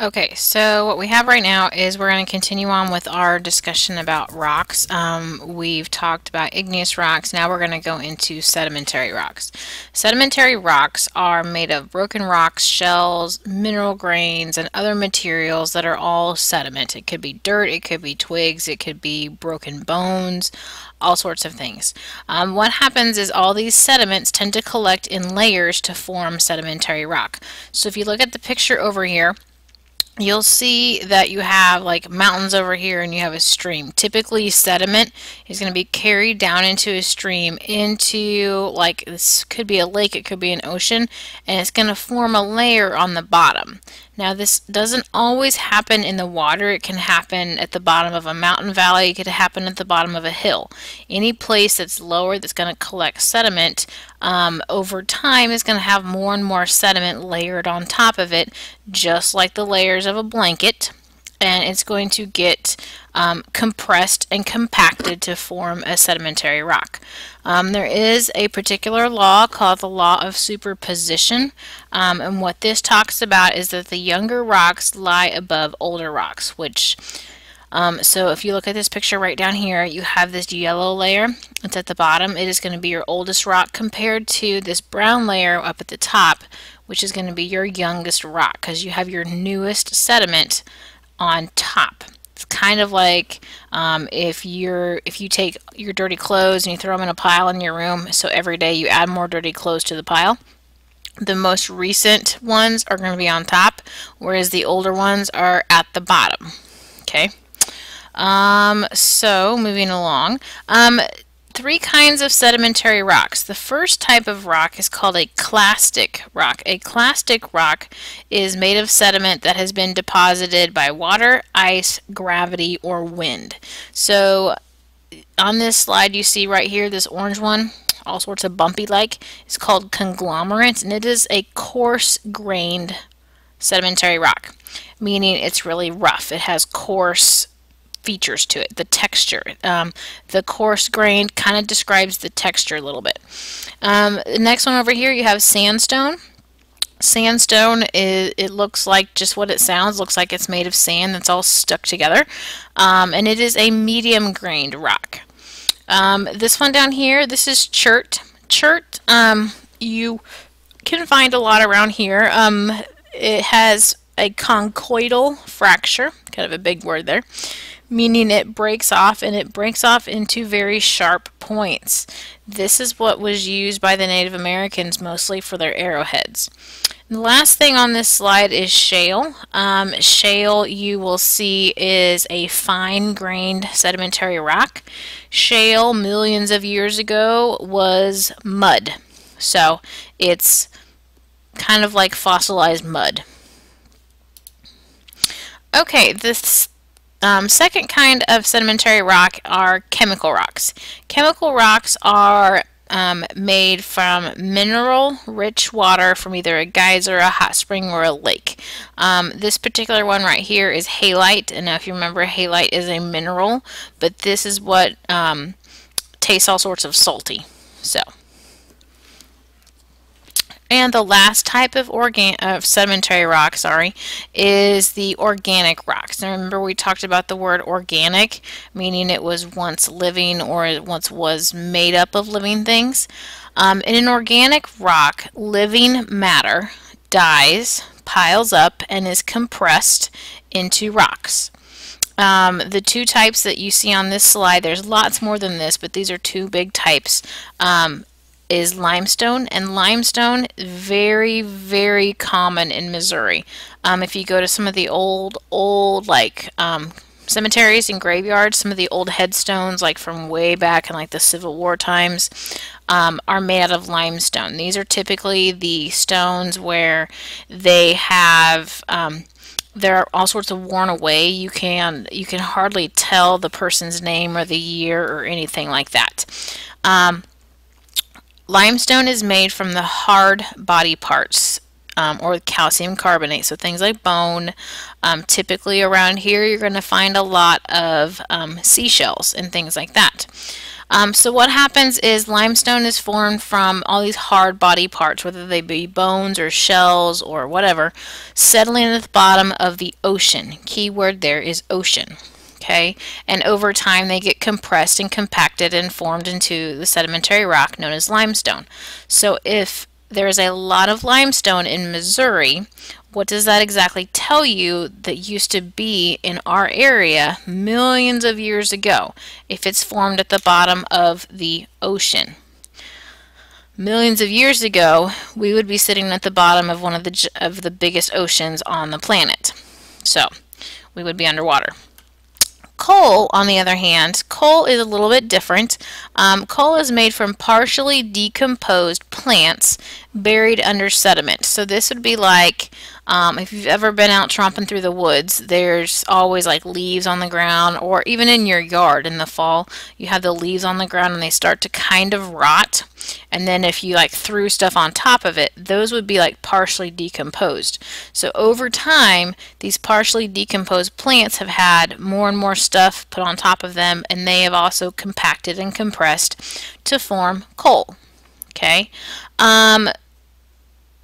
Okay, so what we have right now is we're going to continue on with our discussion about rocks. We've talked about igneous rocks. Now we're going to go into sedimentary rocks. Sedimentary rocks are made of broken rocks, shells, mineral grains, and other materials that are all sediment. It could be dirt, it could be twigs, it could be broken bones, all sorts of things. What happens is all these sediments tend to collect in layers to form sedimentary rock. So if you look at the picture over here, you'll see that you have like mountains over here and you have a stream. Typically sediment is going to be carried down into a stream into, like, this could be a lake, it could be an ocean, and it's going to form a layer on the bottom. Now this doesn't always happen in the water. It can happen at the bottom of a mountain valley. It could happen at the bottom of a hill. Any place that's lower that's going to collect sediment over time is going to have more and more sediment layered on top of it, just like the layers of a blanket, and it's going to get compressed and compacted to form a sedimentary rock. There is a particular law called the law of superposition, and what this talks about is that the younger rocks lie above older rocks, which so if you look at this picture right down here, you have this yellow layer. It's at the bottom. It is going to be your oldest rock compared to this brown layer up at the top, which is going to be your youngest rock, because you have your newest sediment on top. It's kind of like if you take your dirty clothes and you throw them in a pile in your room, so every day you add more dirty clothes to the pile. The most recent ones are going to be on top, whereas the older ones are at the bottom. Okay. So moving along, three kinds of sedimentary rocks. The first type of rock is called a clastic rock. A clastic rock is made of sediment that has been deposited by water, ice, gravity, or wind. So on this slide you see right here, this orange one, all sorts of bumpy like, it's called conglomerate, and it is a coarse-grained sedimentary rock, meaning it's really rough. It has coarse features to it, the texture. The coarse grain kind of describes the texture a little bit. The next one over here you have sandstone. Sandstone it looks like just what it sounds, looks like it's made of sand that's all stuck together, and it is a medium grained rock. This one down here, this is chert. Chert you can find a lot around here. It has a conchoidal fracture, kind of a big word there, meaning it breaks off, and it breaks off into very sharp points. This is what was used by the Native Americans mostly for their arrowheads. And the last thing on this slide is shale. Shale, you will see, is a fine-grained sedimentary rock. Shale, millions of years ago, was mud. So it's kind of like fossilized mud. Okay, this second kind of sedimentary rock are chemical rocks. Chemical rocks are made from mineral-rich water from either a geyser, a hot spring, or a lake. This particular one right here is halite, and now if you remember, halite is a mineral, but this is what tastes all sorts of salty. And the last type of sedimentary rock, is the organic rocks. Now remember, we talked about the word organic, meaning it was once living, or it once was made up of living things. In an organic rock, living matter dies, piles up, and is compressed into rocks. The two types that you see on this slide, there's lots more than this, but these are two big types. Is limestone, and limestone very, very common in Missouri. If you go to some of the old like cemeteries and graveyards, some of the old headstones, like from way back in like the Civil War times, are made out of limestone. These are typically the stones where they have they're all sorts of worn away. You can hardly tell the person's name or the year or anything like that. Limestone is made from the hard body parts, or calcium carbonate, so things like bone. Typically around here you're going to find a lot of seashells and things like that. So what happens is limestone is formed from all these hard body parts, whether they be bones or shells or whatever, settling at the bottom of the ocean. Key word there is ocean. Okay, and over time they get compressed and compacted and formed into the sedimentary rock known as limestone. So if there is a lot of limestone in Missouri, what does that exactly tell you that used to be in our area millions of years ago if it's formed at the bottom of the ocean? Millions of years ago, we would be sitting at the bottom of one of the biggest oceans on the planet. So we would be underwater. Coal, on the other hand, coal is a little bit different. Coal is made from partially decomposed plants buried under sediment. So this would be like, if you've ever been out tromping through the woods, there's always like leaves on the ground, or even in your yard in the fall, you have the leaves on the ground and they start to kind of rot. And then if you like threw stuff on top of it, those would be like partially decomposed. So over time, these partially decomposed plants have had more and more stuff put on top of them, and they have also compacted and compressed to form coal. Okay.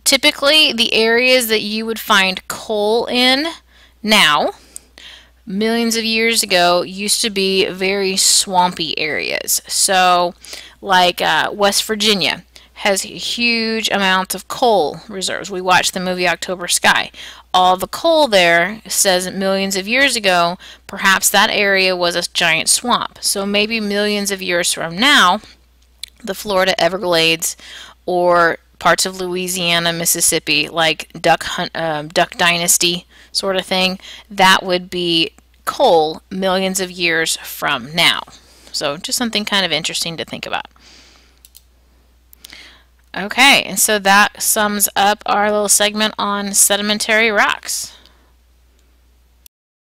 Typically, the areas that you would find coal in now, millions of years ago, used to be very swampy areas. So, like West Virginia has huge amounts of coal reserves. We watched the movie October Sky. All the coal there says millions of years ago, perhaps that area was a giant swamp. So maybe millions of years from now, the Florida Everglades or parts of Louisiana, Mississippi, like Duck Dynasty sort of thing, that would be coal millions of years from now. So just something kind of interesting to think about. Okay, and so that sums up our little segment on sedimentary rocks.